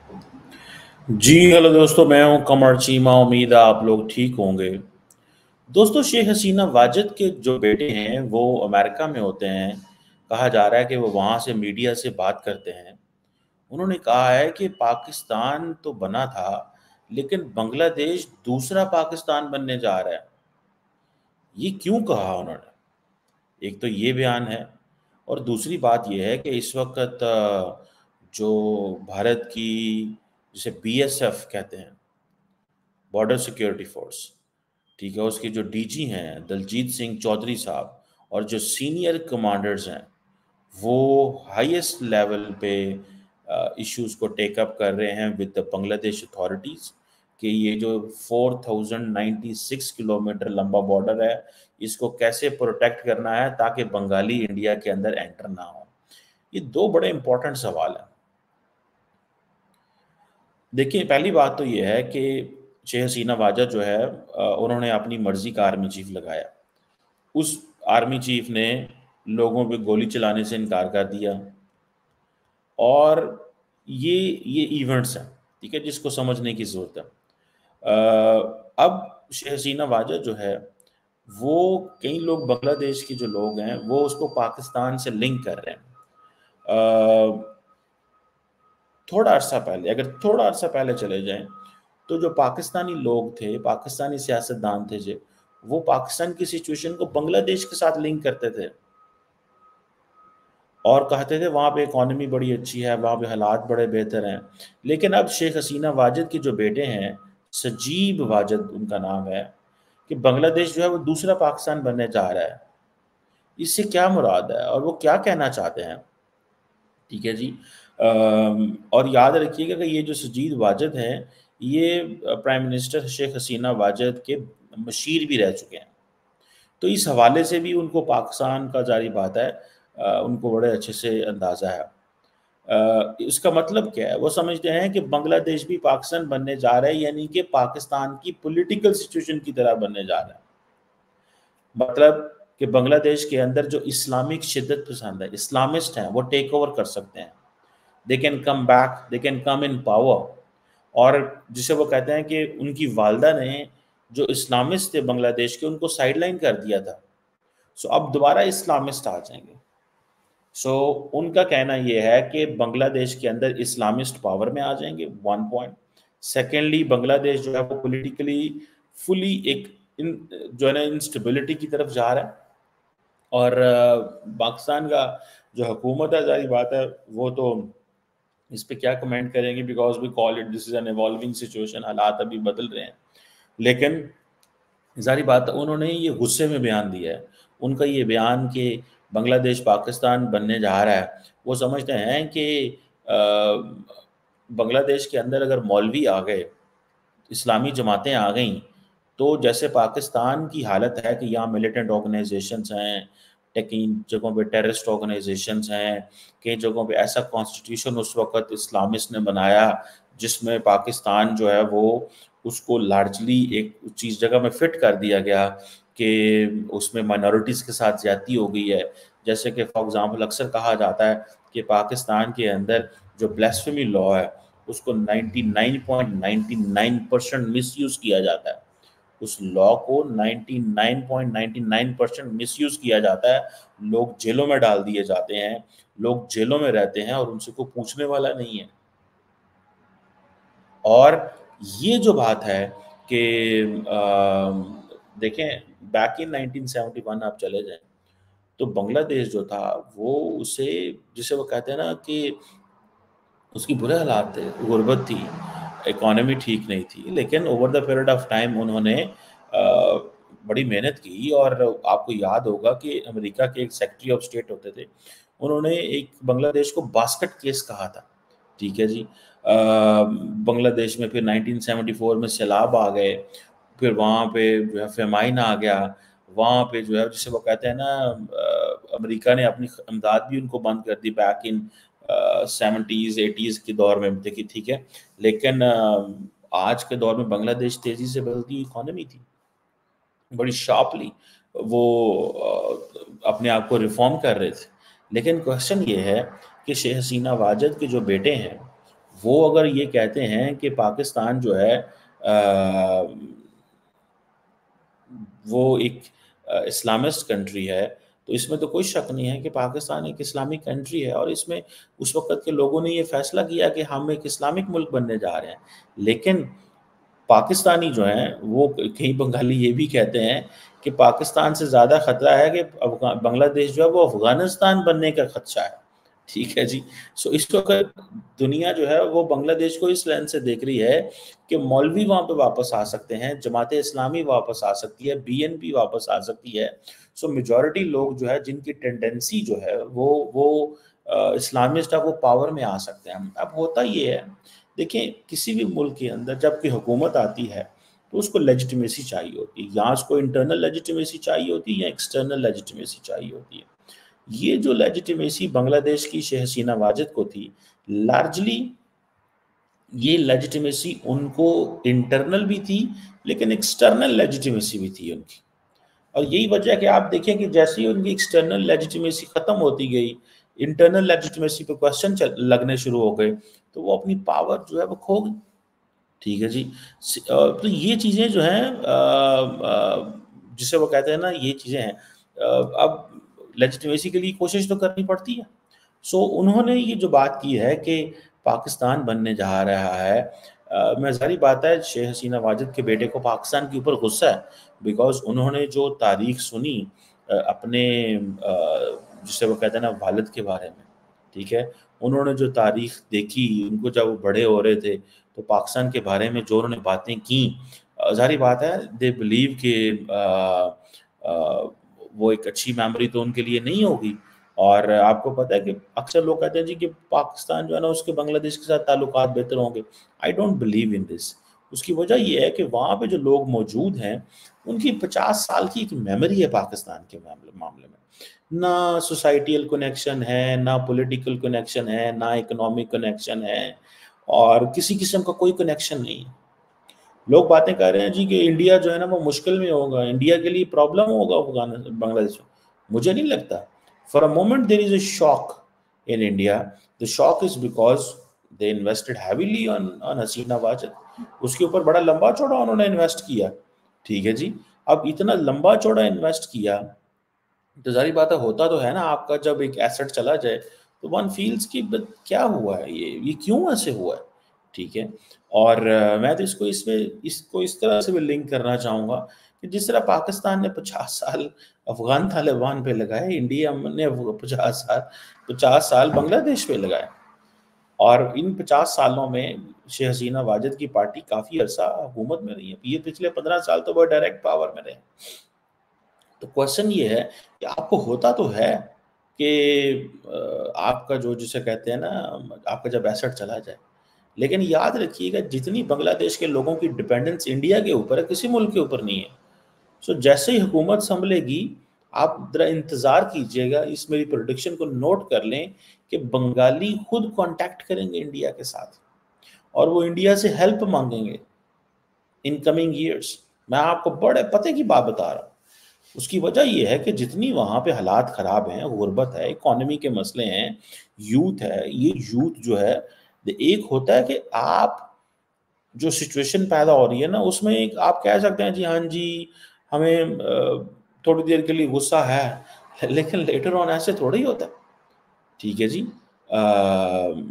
जी hello दोस्तों, मैं हूं कमर चीमा। उम्मीद है आप लोग ठीक होंगे। दोस्तों, शेख हसीना वाजिद के जो बेटे हैं वो अमेरिका में होते हैं। कहा जा रहा है कि वो वहाँ से मीडिया से बात करते हैं। उन्होंने कहा है कि पाकिस्तान तो बना था, लेकिन बांग्लादेश दूसरा पाकिस्तान बनने जा रहा है। ये क्यों कहा उन्होंने? एक तो ये बयान है, और दूसरी बात ये है कि इस वक्त जो भारत की, जिसे बीएसएफ कहते हैं, बॉर्डर सिक्योरिटी फोर्स, ठीक है, उसके जो डीजी हैं दलजीत सिंह चौधरी साहब, और जो सीनियर कमांडर्स हैं, वो हाईएस्ट लेवल पे इश्यूज को टेकअप कर रहे हैं विद द बांग्लादेश अथॉरिटीज़ कि ये जो 4096 किलोमीटर लंबा बॉर्डर है, इसको कैसे प्रोटेक्ट करना है ताकि बंगाली इंडिया के अंदर एंटर ना हो। ये दो बड़े इंपॉर्टेंट सवाल हैं। देखिए, पहली बात तो ये है कि शेख हसीना वाजद जो है, उन्होंने अपनी मर्जी का आर्मी चीफ लगाया। उस आर्मी चीफ ने लोगों पे गोली चलाने से इनकार कर दिया। और ये इवेंट्स हैं, ठीक है, जिसको समझने की ज़रूरत है। अब शेख हसीना वाजद जो है, वो, कई लोग बांग्लादेश के जो लोग हैं वो उसको पाकिस्तान से लिंक कर रहे हैं। थोड़ा अरसा पहले, अगर थोड़ा अरसा पहले चले जाएं, तो जो पाकिस्तानी लोग थे, पाकिस्तानी सियासतदान थे जो, वो पाकिस्तान की सिचुएशन को बांग्लादेश के साथ लिंक करते थे और कहते थे वहाँ पे इकॉनमी बड़ी अच्छी है, वहाँ पे हालात बड़े बेहतर हैं। लेकिन अब शेख हसीना वाजिद के जो बेटे हैं, सजीब वाजिद उनका नाम है, कि बांग्लादेश जो है वो दूसरा पाकिस्तान बनने जा रहा है। इससे क्या मुराद है और वो क्या कहना चाहते हैं? ठीक है जी। और याद रखिएगा कि ये जो सजीद वाजिद हैं, ये प्राइम मिनिस्टर शेख हसीना वाजिद के मशीर भी रह चुके हैं। तो इस हवाले से भी उनको पाकिस्तान का जारी बात है, उनको बड़े अच्छे से अंदाज़ा है। इसका मतलब क्या है? वो समझते हैं कि बांग्लादेश भी पाकिस्तान बनने जा रहा है, यानी कि पाकिस्तान की पॉलिटिकल सिचुएशन की तरह बनने जा रहा है। मतलब कि बांग्लादेश के अंदर जो इस्लामिक शिद्दत पसंद है, इस्लामिस्ट हैं, वो टेक ओवर कर सकते हैं। They can come back, they can come in power. और जिसे वो कहते हैं कि उनकी वालदा ने, जो इस्लामिस्ट थे बांग्लादेश के, उनको साइडलाइन कर दिया था। सो अब दोबारा इस्लामिस्ट आ जाएंगे। सो उनका कहना यह है कि बांग्लादेश के अंदर इस्लामिस्ट पावर में आ जाएंगे, वन पॉइंट। सेकेंडली, बांग्लादेश जो है वो पॉलिटिकली फुली एक जो है ना, इंस्टेबिलिटी की तरफ जा रहा है। और पाकिस्तान का जो हुकूमत है, जारी बात है, वो तो इस पे क्या कमेंट करेंगे, because we call it, this is an evolving situation, हालात अभी बदल रहे हैं। लेकिन जारी बात है, उन्होंने ये गुस्से में बयान दिया है। उनका ये बयान कि बांग्लादेश पाकिस्तान बनने जा रहा है, वो समझते हैं कि बांग्लादेश के अंदर अगर मौलवी आ गए, इस्लामी जमातें आ गईं, तो जैसे पाकिस्तान की हालत है कि यहाँ मिलिटेंट ऑर्गेनाइजेशंस हैं, कई जगहों पे टेररिस्ट ऑर्गेनाइजेशंस हैं, कई जगहों पे ऐसा कॉन्स्टिट्यूशन उस वक़्त इस्लामिस्ट ने बनाया, जिसमें पाकिस्तान जो है वो, उसको लार्जली एक चीज़ जगह में फिट कर दिया गया कि उसमें माइनॉरिटीज़ के साथ ज़्यादती हो गई है। जैसे कि फॉर एग्ज़ाम्पल अक्सर कहा जाता है कि पाकिस्तान के अंदर जो ब्लास्फेमी लॉ है, उसको 99.99% मिसयूज़ किया जाता है। उस लॉ को 99.99% मिसयूज़ किया जाता है। लोग जेलों में डाल दिए जाते हैं, लोग जेलों में रहते हैं और उनसे कोई पूछने वाला नहीं है। और ये जो बात है कि देखें, बैक इन 1971 आप चले जाएँ, तो बांग्लादेश जो था वो, उसे, जिसे वो कहते हैं ना कि उसकी बुरे हालात थे, गुर्बत थी, इकॉनमी ठीक नहीं थी, लेकिन over the period of time उन्होंने बड़ी मेहनत की। और आपको याद होगा कि अमेरिका के एक सेक्रेटरी ऑफ स्टेट होते थे, उन्होंने एक बांग्लादेश को बास्केट केस कहा था, ठीक है जी। बांग्लादेश में फिर 1974 में सैलाब आ गए, फिर वहाँ पे जो है फेमाइन आ गया, वहाँ पे जो है, जिसे वो कहते हैं ना, अमेरिका ने अपनी इमदाद भी उनको बंद कर दी बैक इन 70s 80s के दौर में, देखिए, ठीक है। लेकिन आज के दौर में बांग्लादेश तेजी से बदलती इकोनॉमी थी, बड़ी शार्पली वो अपने आप को रिफॉर्म कर रहे थे। लेकिन क्वेश्चन ये है कि शेख हसीना वाजिद के जो बेटे हैं, वो अगर ये कहते हैं कि पाकिस्तान जो है वो एक इस्लामिस्ट कंट्री है, तो इसमें तो कोई शक नहीं है कि पाकिस्तान एक इस्लामिक कंट्री है और इसमें उस वक़्त के लोगों ने ये फ़ैसला किया कि हम एक इस्लामिक मुल्क बनने जा रहे हैं। लेकिन पाकिस्तानी जो हैं, वो कई बंगाली ये भी कहते हैं कि पाकिस्तान से ज़्यादा खतरा है कि बांग्लादेश जो है वो अफ़गानिस्तान बनने का खदशा है। ठीक है जी। सो इस वक़्त दुनिया जो है वो बांग्लादेश को इस लेंस से देख रही है कि मौलवी वहाँ पे वापस आ सकते हैं, जमात-ए-इस्लामी वापस आ सकती है, बीएनपी वापस आ सकती है। सो मेजॉरिटी लोग जो है जिनकी टेंडेंसी जो है वो इस्लामिस्ट है, वो पावर में आ सकते हैं। अब होता ये है, देखिए किसी भी मुल्क के अंदर जब कोई हुकूमत आती है तो उसको लेजिटिमेसी चाहिए होती है, या उसको इंटरनल लेजिटिमेसी चाहिए होती है या एक्सटर्नल लेजिटिमेसी चाहिए होती है। ये जो लेजिटिमेसी बांग्लादेश की शेख हसीना वाजिद को थी, लार्जली ये लेजिटिमेसी उनको इंटरनल भी थी, लेकिन एक्सटर्नल लेजिटिमेसी भी थी उनकी। और यही वजह है कि आप देखें कि जैसे ही उनकी एक्सटर्नल लेजिटिमेसी खत्म होती गई, इंटरनल लेजिटिमेसी पे क्वेश्चन लगने शुरू हो गए, तो वो अपनी पावर जो है वो खो गई। ठीक है जी। तो ये चीज़ें जो हैं जिसे वो कहते हैं ना, ये चीज़ें हैं। अब लेजिटिमेसी के लिए कोशिश तो करनी पड़ती है। सो उन्होंने ये जो बात की है कि पाकिस्तान बनने जा रहा है, मैं ज़ाहिर बात है शेख हसीना वाजिद के बेटे को पाकिस्तान के ऊपर गुस्सा है, बिकॉज़ उन्होंने जो तारीख सुनी अपने जिसे वो कहते हैं ना वालिद के बारे में, ठीक है? उन्होंने जो तारीख देखी, उनको जब वो बड़े हो रहे थे, तो पाकिस्तान के बारे में जो उन्होंने बातें की, ज़ाहिर बात है दे बिलीव कि अ, वो एक अच्छी मेमोरी तो उनके लिए नहीं होगी। और आपको पता है कि अक्सर लोग कहते हैं जी कि पाकिस्तान जो है ना उसके बांग्लादेश के साथ ताल्लुकात बेहतर होंगे। I don't believe in this. उसकी वजह ये है कि वहाँ पे जो लोग मौजूद हैं, उनकी 50 साल की एक मेमोरी है पाकिस्तान के मामले मामले में। ना सोसाइटियल कनेक्शन है, ना पॉलिटिकल कनेक्शन है, ना इकोनॉमिक कनेक्शन है और किसी किस्म का कोई कनेक्शन नहीं है। लोग बातें कर रहे हैं जी कि इंडिया जो है ना वो मुश्किल में होगा, इंडिया के लिए प्रॉब्लम होगा बांग्लादेश में। मुझे नहीं लगता। For a moment there is a shock in India. The shock is because they invested heavily on on Hasina Wajed. उसके ऊपर बड़ा लंबा चौड़ा उन्होंने इन्वेस्ट किया। ठीक है जी। अब इतना लंबा चौड़ा इन्वेस्ट किया तो ज़ाहिर बात है, होता तो है ना, आपका जब एक एसेट चला जाए तो वन फील्स कि क्या हुआ है, ये क्यों ऐसे हुआ है। ठीक है। और मैं तो इसको इस तरह से भी लिंक करना चाहूँगा कि जिस तरह पाकिस्तान ने 50 साल अफगान तालिबान पे लगाए, इंडिया ने 50 साल बांग्लादेश पे लगाए। और इन 50 सालों में शेख हसीना वाजिद की पार्टी काफ़ी अरसा हुकूमत में रही है। ये पिछले 15 साल तो वो डायरेक्ट पावर में रहे। तो क्वेश्चन ये है कि आपको होता तो है कि आपका जो जिसे कहते हैं ना, आपका जब एसेट चला जाए, लेकिन याद रखिएगा जितनी बांग्लादेश के लोगों की डिपेंडेंस इंडिया के ऊपर है, किसी मुल्क के ऊपर नहीं है। सो जैसे ही हुकूमत संभलेगी, आप ज़रा इंतज़ार कीजिएगा, इस मेरी प्रेडिक्शन को नोट कर लें कि बंगाली खुद कॉन्टैक्ट करेंगे इंडिया के साथ और वो इंडिया से हेल्प माँगेंगे इन कमिंग ईयर्स। मैं आपको बड़े पते की बात बता रहा हूँ। उसकी वजह ये है कि जितनी वहाँ पे हालात ख़राब हैं, गुर्बत है, इकोनॉमी के मसले हैं, यूथ है, ये यूथ जो है, एक होता है कि आप जो सिचुएशन पैदा हो रही है ना, उसमें एक आप कह सकते हैं जी, हाँ जी, हमें थोड़ी देर के लिए गुस्सा है, लेकिन लेटर ऑन ऐसे थोड़ा ही होता है। ठीक है जी।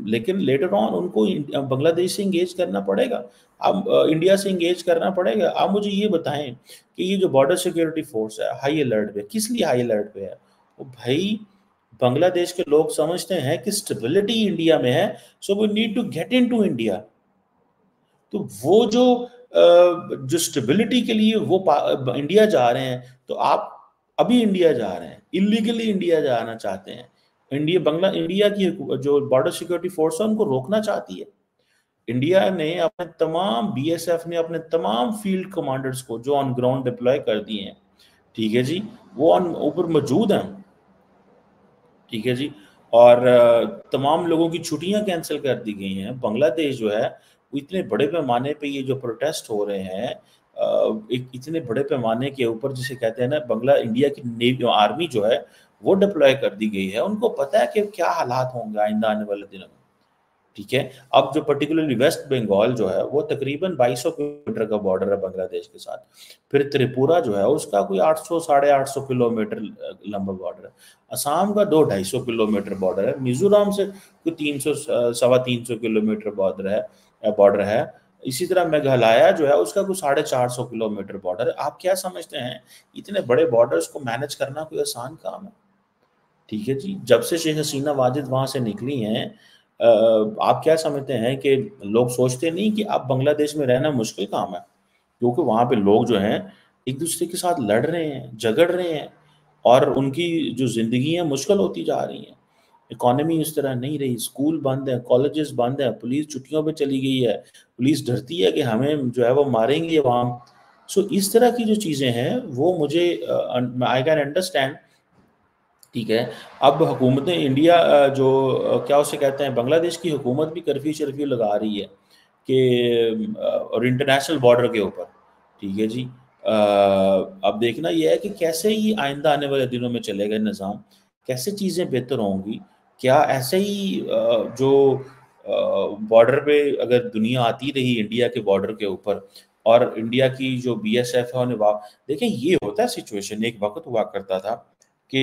लेकिन लेटर ऑन उनको बांग्लादेश से एंगेज करना पड़ेगा। अब इंडिया से एंगेज करना पड़ेगा। आप मुझे ये बताएँ कि ये जो बॉर्डर सिक्योरिटी फोर्स है, हाई अलर्ट पे, किस लिए हाई अलर्ट पे है? वो भाई बांग्लादेश के लोग समझते हैं कि स्टेबिलिटी इंडिया में है, so we need to get into India. तो वो जो स्टेबिलिटी के लिए वो इंडिया जा रहे हैं, तो आप अभी इंडिया जा रहे हैं, इलीगली इंडिया जाना चाहते हैं। इंडिया की जो बॉर्डर सिक्योरिटी फोर्स है उनको रोकना चाहती है। इंडिया ने अपने तमाम बीएसएफ ने अपने तमाम फील्ड कमांडर्स को जो ऑन ग्राउंड डिप्लॉय कर दिए हैं। ठीक है जी। वो ऑन ऊपर मौजूद हैं। ठीक है जी। और तमाम लोगों की छुट्टियां कैंसिल कर दी गई हैं। बांग्लादेश जो है वो इतने बड़े पैमाने पे ये जो प्रोटेस्ट हो रहे हैं, एक इतने बड़े पैमाने के ऊपर जिसे कहते हैं ना, बंगला इंडिया की नेवी आर्मी जो है वो डिप्लॉय कर दी गई है। उनको पता है कि क्या हालात होंगे आइंदा आने वाले दिनों में। ठीक है। अब जो पर्टिकुलरली वेस्ट बंगाल जो है वो तकरीबन 2200 किलोमीटर का बॉर्डर है बांग्लादेश के साथ। फिर त्रिपुरा जो है उसका कोई 800 साढ़े 800 किलोमीटर लंबा बॉर्डर है। असम का 200-250 किलोमीटर बॉर्डर है। मिजोरम से कोई 300 सवा 300 किलोमीटर बॉर्डर है। इसी तरह मेघालय जो है उसका कुछ 450 किलोमीटर बॉर्डर है। आप क्या समझते हैं इतने बड़े बॉर्डर्स को मैनेज करना कोई आसान काम है? ठीक है जी, जब से शेख हसीना वाजिद वहाँ से निकली हैं, आप क्या समझते हैं कि लोग सोचते नहीं कि अब बांग्लादेश में रहना मुश्किल काम है? क्योंकि वहाँ पे लोग जो हैं, एक-दूसरे के साथ लड़ रहे हैं, झगड़ रहे हैं और उनकी जो ज़िंदगी है मुश्किल होती जा रही है। इकॉनमी उस तरह नहीं रही, स्कूल बंद है, कॉलेजेस बंद है, पुलिस छुट्टियों पे चली गई है, पुलिस डरती है कि हमें जो है वो मारेंगे अवाम। सो इस तरह की जो चीज़ें हैं वो मुझे आई कैन अंडरस्टैंड। ठीक है। अब हुकूमतें इंडिया जो क्या उसे कहते हैं, बांग्लादेश की हुकूमत भी कर्फ्यू-शर्फ्यू लगा रही है कि और इंटरनेशनल बॉर्डर के ऊपर, ठीक है जी। अब देखना ये है कि कैसे ये आइंदा आने वाले दिनों में चलेगा निज़ाम, कैसे चीज़ें बेहतर होंगी? क्या ऐसे ही जो बॉर्डर पे अगर दुनिया आती रही इंडिया के बॉर्डर के ऊपर और इंडिया की जो बीएसएफ है उन्हें वा देखिए ये होता है सिचुएशन, एक वक़्त हुआ करता था कि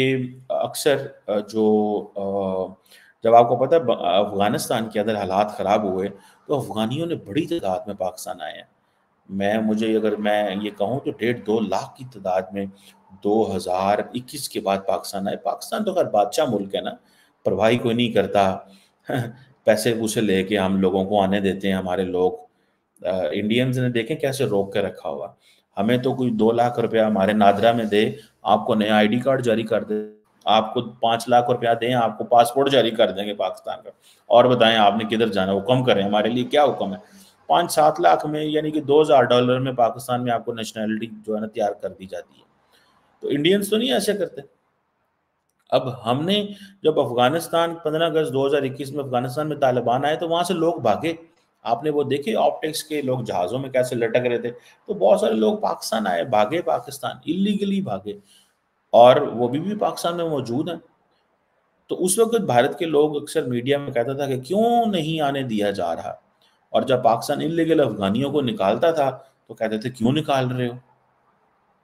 अक्सर जब आपको पता है अफ़गानिस्तान के अंदर हालात ख़राब हुए, तो अफ़गानियों ने बड़ी तादाद में पाकिस्तान आए हैं। मुझे अगर मैं ये कहूँ तो डेढ़ 2 लाख की तादाद में 2021 के बाद पाकिस्तान आए। पाकिस्तान तो ख़ैर बादशाह मुल्क है ना, परवाह ही कोई नहीं करता। पैसे-वूसे लेके हम लोगों को आने देते हैं हमारे लोग। इंडियंस ने देखें कैसे रोक के रखा हुआ। हमें तो कोई 2 लाख रुपया हमारे नादरा में दे, आपको नया आईडी कार्ड जारी कर दे, आपको 5 लाख रुपया दें, आपको पासपोर्ट जारी कर देंगे पाकिस्तान का। और बताएँ आपने किधर जाना है? हुक्म करें, हमारे लिए क्या हुक्म है? 5-7 लाख में यानी कि $2000 में पाकिस्तान में आपको नेशनैलिटी जो है ना तैयार कर दी जाती है। तो इंडियंस तो नहीं ऐसे करते। अब हमने जब अफ़गानिस्तान 15 अगस्त 2021 में अफ़गानिस्तान में तालिबान आए तो वहाँ से लोग भागे। आपने वो देखे ऑप्टिक्स के लोग जहाज़ों में कैसे लटक रहे थे। तो बहुत सारे लोग पाकिस्तान आए, भागे पाकिस्तान, इल्लीगली भागे और वो अभी भी पाकिस्तान में मौजूद हैं। तो उस वक़्त भारत के लोग अक्सर मीडिया में कहता था कि क्यों नहीं आने दिया जा रहा? और जब पाकिस्तान इल्लीगल अफ़गानियों को निकालता था, तो कहते थे क्यों निकाल रहे हो?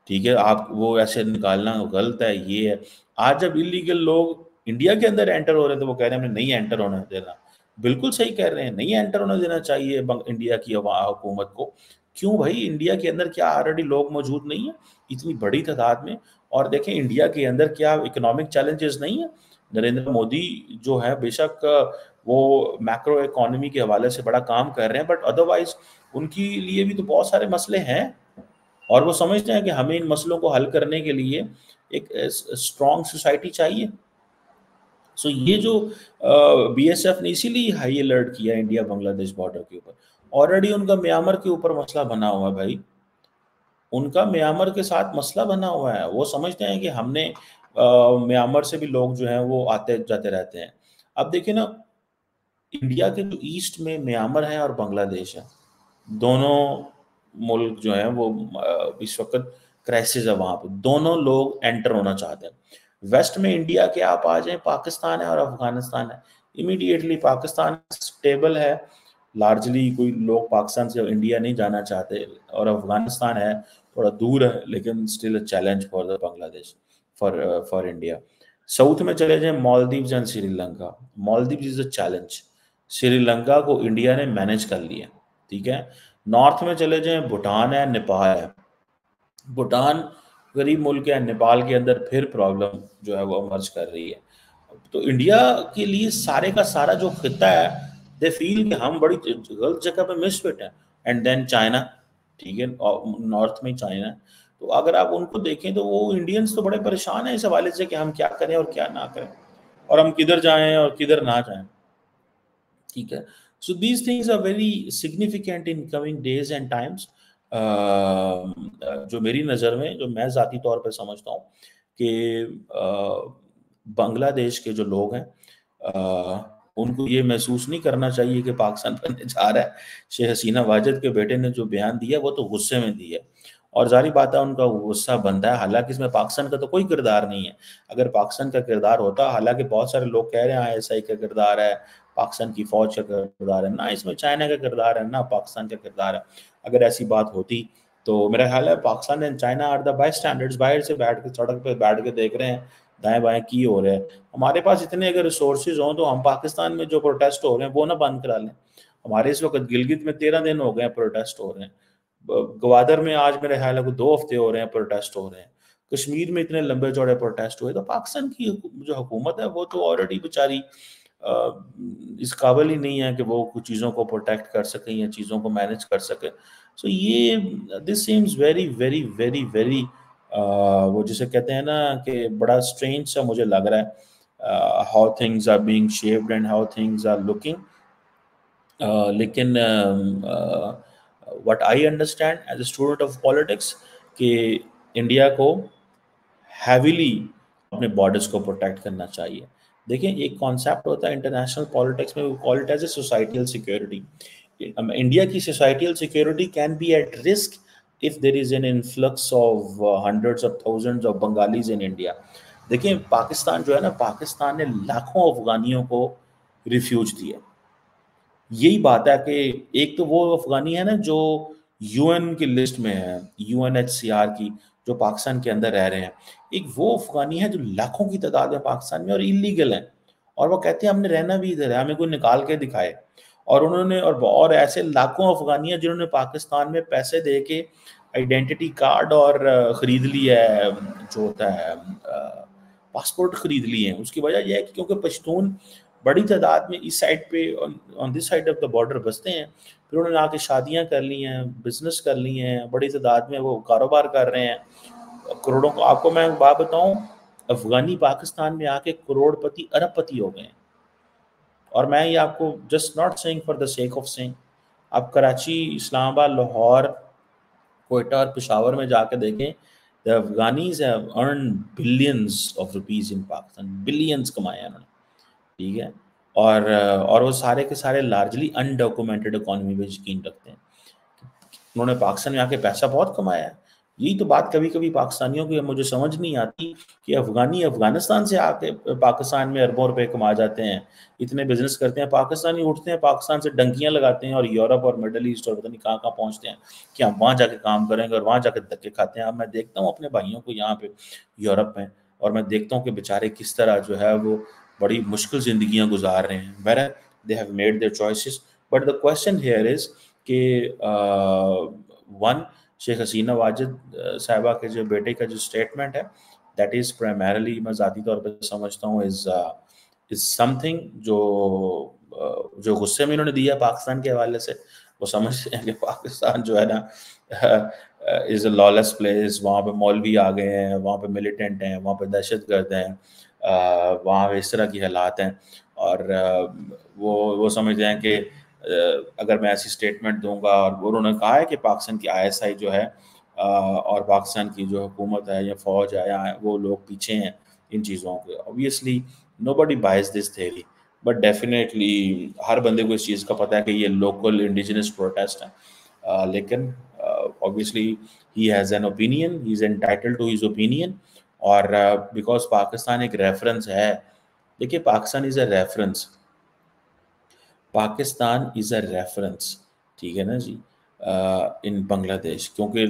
ठीक है, आप वो ऐसे निकालना गलत है, ये है। आज जब इल्लीगल लोग इंडिया के अंदर एंटर हो रहे हैं, तो वो कह रहे हैं हमें नहीं एंटर होने देना। बिल्कुल सही कह रहे हैं, नहीं एंटर होने देना चाहिए इंडिया की हुकूमत को। क्यों भाई? इंडिया के अंदर क्या ऑलरेडी लोग मौजूद नहीं है इतनी बड़ी तादाद में? और देखें इंडिया के अंदर क्या इकोनॉमिक चैलेंजेस नहीं है? नरेंद्र मोदी जो है बेशक वो मैक्रो इकोनॉमी के हवाले से बड़ा काम कर रहे हैं, बट अदरवाइज़ उनके लिए भी तो बहुत सारे मसले हैं। और वो समझते हैं कि हमें इन मसलों को हल करने के लिए एक स्ट्रॉन्ग सोसाइटी चाहिए। सो ये जो बीएसएफ ने इसीलिए हाई अलर्ट किया इंडिया बांग्लादेश बॉर्डर के ऊपर। ऑलरेडी उनका म्यांमार के ऊपर मसला बना हुआ है भाई। उनका म्यांमार के साथ मसला बना हुआ है। वो समझते हैं कि हमने म्यांमार से भी लोग जो हैं वो आते-जाते रहते हैं। अब देखिए ना, इंडिया के जो ईस्ट में म्यांमार है और बांग्लादेश है, दोनों मुल्क जो हैं वो इस वक़्त क्राइसिस है वहाँ पे। दोनों लोग एंटर होना चाहते हैं। वेस्ट में इंडिया के आप आ जाएँ, पाकिस्तान है और अफ़गानिस्तान है। इमीडिएटली पाकिस्तान स्टेबल है, लार्जली कोई लोग पाकिस्तान से इंडिया नहीं जाना चाहते और अफ़गानिस्तान है, थोड़ा दूर है लेकिन still a challenge for the Bangladesh for India. South में चले जाएँ, Maldives and Sri Lanka. Maldives is a challenge. Sri Lanka को इंडिया ने मैनेज कर लिया, ठीक है? नॉर्थ में चले जाएँ, भूटान है, नेपाल है। भूटान गरीब मुल्क है, नेपाल के अंदर फिर प्रॉब्लम जो है वो इमर्ज कर रही है। तो इंडिया के लिए सारे का सारा जो खित्ता है, दे फील कि हम बड़ी गलत जगह पे मिसफिट हैं। एंड देन चाइना, ठीक है? नॉर्थ में चाइना है। तो अगर आप उनको देखें तो वो इंडियंस तो बड़े परेशान हैं इस हवाले से कि हम क्या करें और क्या ना करें और हम किधर जाएँ और किधर ना जाएँ। ठीक है। So these things are very significant in coming days and times. जो मेरी नज़र में जो मैं ज़ाती तौर पे समझता हूँ कि बांग्लादेश के जो लोग हैं उनको ये महसूस नहीं करना चाहिए कि पाकिस्तान बनने जा रहा है। शेख हसीना वाजिद के बेटे ने जो बयान दिया वो तो गुस्से में दिया है और जारी बात है उनका गुस्सा बनता है, हालांकि इसमें पाकिस्तान का तो कोई किरदार नहीं है। अगर पाकिस्तान का किरदार होता, हालांकि बहुत सारे लोग कह रहे हैं आईएसआई का किरदार है, पाकिस्तान की फौज का किरदार है, ना इसमें चाइना का किरदार है ना पाकिस्तान का किरदार है। अगर ऐसी बात होती तो मेरा ख्याल है Pakistan and China are the by standards, बाहर से बैठ के सड़क पे बैठ के देख रहे हैं दाएं बाएं की हो रहे हैं। हमारे पास इतने अगर रिसोर्सेज हों तो हम पाकिस्तान में जो प्रोटेस्ट हो रहे हैं वो ना बंद करा लें। हमारे इस वक्त गिलगित में 13 दिन हो गए हैं प्रोटेस्ट हो रहे हैं, गवादर में आज मेरे ख्याल है 2 हफ्ते हो रहे हैं प्रोटेस्ट हो रहे हैं, कश्मीर में इतने लंबे चौड़े प्रोटेस्ट हुए। तो पाकिस्तान की जो हुकूमत है वो तो ऑलरेडी बेचारी इस काबिल ही नहीं है कि वो कुछ चीज़ों को प्रोटेक्ट कर सके या चीज़ों को मैनेज कर सके। सो ये this seems very very very very वो जिसे कहते हैं ना कि बड़ा स्ट्रेंज सा मुझे लग रहा है how things are being shaped and how things are looking. लेकिन what I understand as a student of politics कि इंडिया को हैविली अपने बॉर्डर्स को प्रोटेक्ट करना चाहिए। देखिए एक कॉन्सेप्ट होता है इंटरनेशनल पॉलिटिक्स में, we call it as a societal security. India की societal security can be at risk if there is an influx of hundreds of thousands of Bengalis in India. देखिए पाकिस्तान जो है ना, पाकिस्तान ने लाखों अफगानियों को रिफ्यूज दिया। यही बात है कि एक तो वो अफगानी है ना जो यूएन की लिस्ट में है, यूएनएचसीआर की, जो पाकिस्तान के अंदर रह रहे हैं। एक वो अफगानी है जो लाखों की तादाद में पाकिस्तान में और इलीगल है, और वो कहते हैं हमने रहना भी इधर है, हमें कोई निकाल के दिखाए। और उन्होंने और ऐसे लाखों अफगानी हैं जिन्होंने पाकिस्तान में पैसे दे के आइडेंटिटी कार्ड और खरीद लिया है, जो होता है पासपोर्ट खरीद लिए हैं। उसकी वजह यह है कि क्योंकि पश्तून बड़ी तादाद में इस साइड पे on this side of the border बसते हैं, फिर उन्होंने आके शादियां कर ली हैं, बिजनेस कर ली हैं, बड़ी तादाद में वो कारोबार कर रहे हैं करोड़ों को। आपको मैं बात बताऊं, अफगानी पाकिस्तान में आके करोड़पति अरबपति हो गए हैं। और मैं ये आपको just not saying for the sake of saying, आप कराची, इस्लामाबाद, लाहौर, कोयटा और पेशावर में जाके देखें, the Afghanis have earn billions of rupees in Pakistan, billions कमाए हैं उन्होंने, ठीक है। और वो सारे के सारे लार्जली अनडॉक्यूमेंटेड इकोनॉमी पे यकीन रखते हैं। उन्होंने पाकिस्तान में आके पैसा बहुत कमाया है। यही तो बात कभी कभी पाकिस्तानियों की मुझे समझ नहीं आती कि अफगानी अफगानिस्तान से आके पाकिस्तान में अरबों रुपए कमा जाते हैं, इतने बिजनेस करते हैं, पाकिस्तानी उठते हैं पाकिस्तान से डंकियां लगाते हैं और यूरोप और मिडल ईस्ट और पता नहीं कहाँ कहाँ पहुँचते हैं कि हम वहाँ जाके काम करेंगे और वहाँ जाके धक्के खाते हैं। अब मैं देखता हूँ अपने भाइयों को यहाँ पे यूरोप में, और मैं देखता हूँ कि बेचारे किस तरह जो है वो बड़ी मुश्किल जिंदगियां गुजार रहे हैं। बहरहाल they have made their choices, but the question here is कि वन, शेख हसीना वाजिद साहिबा के जो बेटे का जो स्टेटमेंट है, दैट इज प्राइमरली मैं ज़ाती तौर पर समझता हूँ इज समथिंग जो गुस्से में इन्होंने दिया पाकिस्तान के हवाले से। वो समझते हैं कि पाकिस्तान जो है ना इज अ लॉलेस प्लेस, वहाँ पे मौलवी आ गए हैं, वहाँ पे मिलिटेंट हैं, वहाँ पे दहशतगर्द हैं, वहाँ पे इस तरह की हालात हैं। और वो समझते हैं कि अगर मैं ऐसी स्टेटमेंट दूंगा, और उन्होंने कहा है कि पाकिस्तान की आईएसआई जो है और पाकिस्तान की जो हुकूमत है या फौज है या वो लोग पीछे हैं इन चीज़ों के। Obviously nobody buys this theory, but definitely हर बंदे को इस चीज़ का पता है कि ये लोकल इंडिजिनस प्रोटेस्ट है। लेकिन obviously he has an opinion, he is entitled to his opinion. और बिकॉज पाकिस्तान एक रेफरेंस है, देखिए Pakistan is a reference, Pakistan is a reference, ठीक है ना जी, इन बांग्लादेश। क्योंकि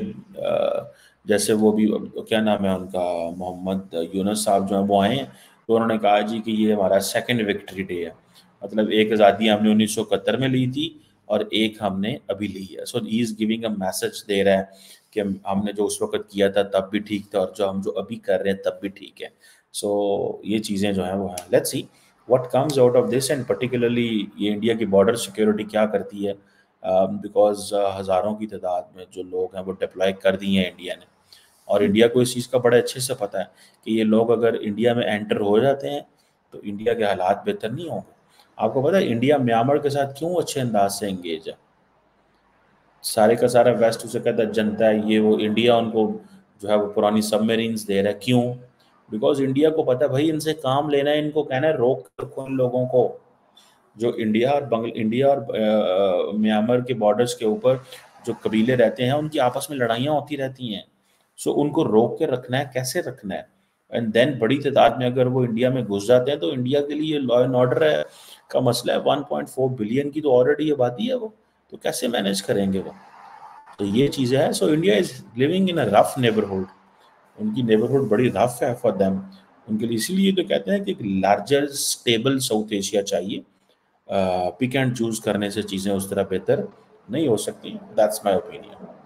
जैसे वो भी क्या नाम है उनका, मोहम्मद यूनुस साहब जो हैं वो आए हैं, तो उन्होंने कहा जी कि ये हमारा सेकंड विक्ट्री डे है, मतलब एक आज़ादी हमने 1971 में ली थी और एक हमने अभी ली है। So he is giving a message दे रहा है कि हमने जो उस वक्त किया था तब भी ठीक था और जो अभी कर रहे हैं तब भी ठीक है। सो ये चीज़ें जो हैं वो हैं, let's see what comes out of this, and particularly ये इंडिया की बॉर्डर सिक्योरिटी क्या करती है, बिकॉज हज़ारों की तादाद में जो लोग हैं वो डिप्लॉय कर दिए हैं इंडिया ने। और इंडिया को इस चीज़ का बड़े अच्छे से पता है कि ये लोग अगर इंडिया में एंटर हो जाते हैं तो इंडिया के हालात बेहतर नहीं होंगे। आपको पता है इंडिया म्यांमार के साथ क्यों अच्छे अंदाज से एंगेज है? सारे का सारा वेस्ट उसे कहता है जनता है ये वो, इंडिया उनको जो है वो पुरानी सबमरीन्स दे रहा है। क्यों? बिकॉज इंडिया को पता है भाई इनसे काम लेना है, इनको कहना है रोक रखो इन लोगों को। जो इंडिया और म्यांमार के बॉर्डर्स के ऊपर जो कबीले रहते हैं उनकी आपस में लड़ाइयाँ होती रहती हैं। सो उनको रोक के रखना है, कैसे रखना है? एंड देन बड़ी तादाद में अगर वो इंडिया में घुस जाते हैं तो इंडिया के लिए लॉ एंड ऑर्डर है का मसला है। 1.4 बिलियन की तो ऑलरेडी आबादी है वो, तो कैसे मैनेज करेंगे वो? तो ये चीज़ें हैं। So India is living in a rough neighbourhood. उनकी नेबरहुड बड़ी रफ है फॉर देम। उनके लिए इसीलिए तो कहते हैं कि एक लार्जर स्टेबल साउथ एशिया चाहिए। पिक एंड चूज करने से चीज़ें उस तरह बेहतर नहीं हो सकती। That's my opinion.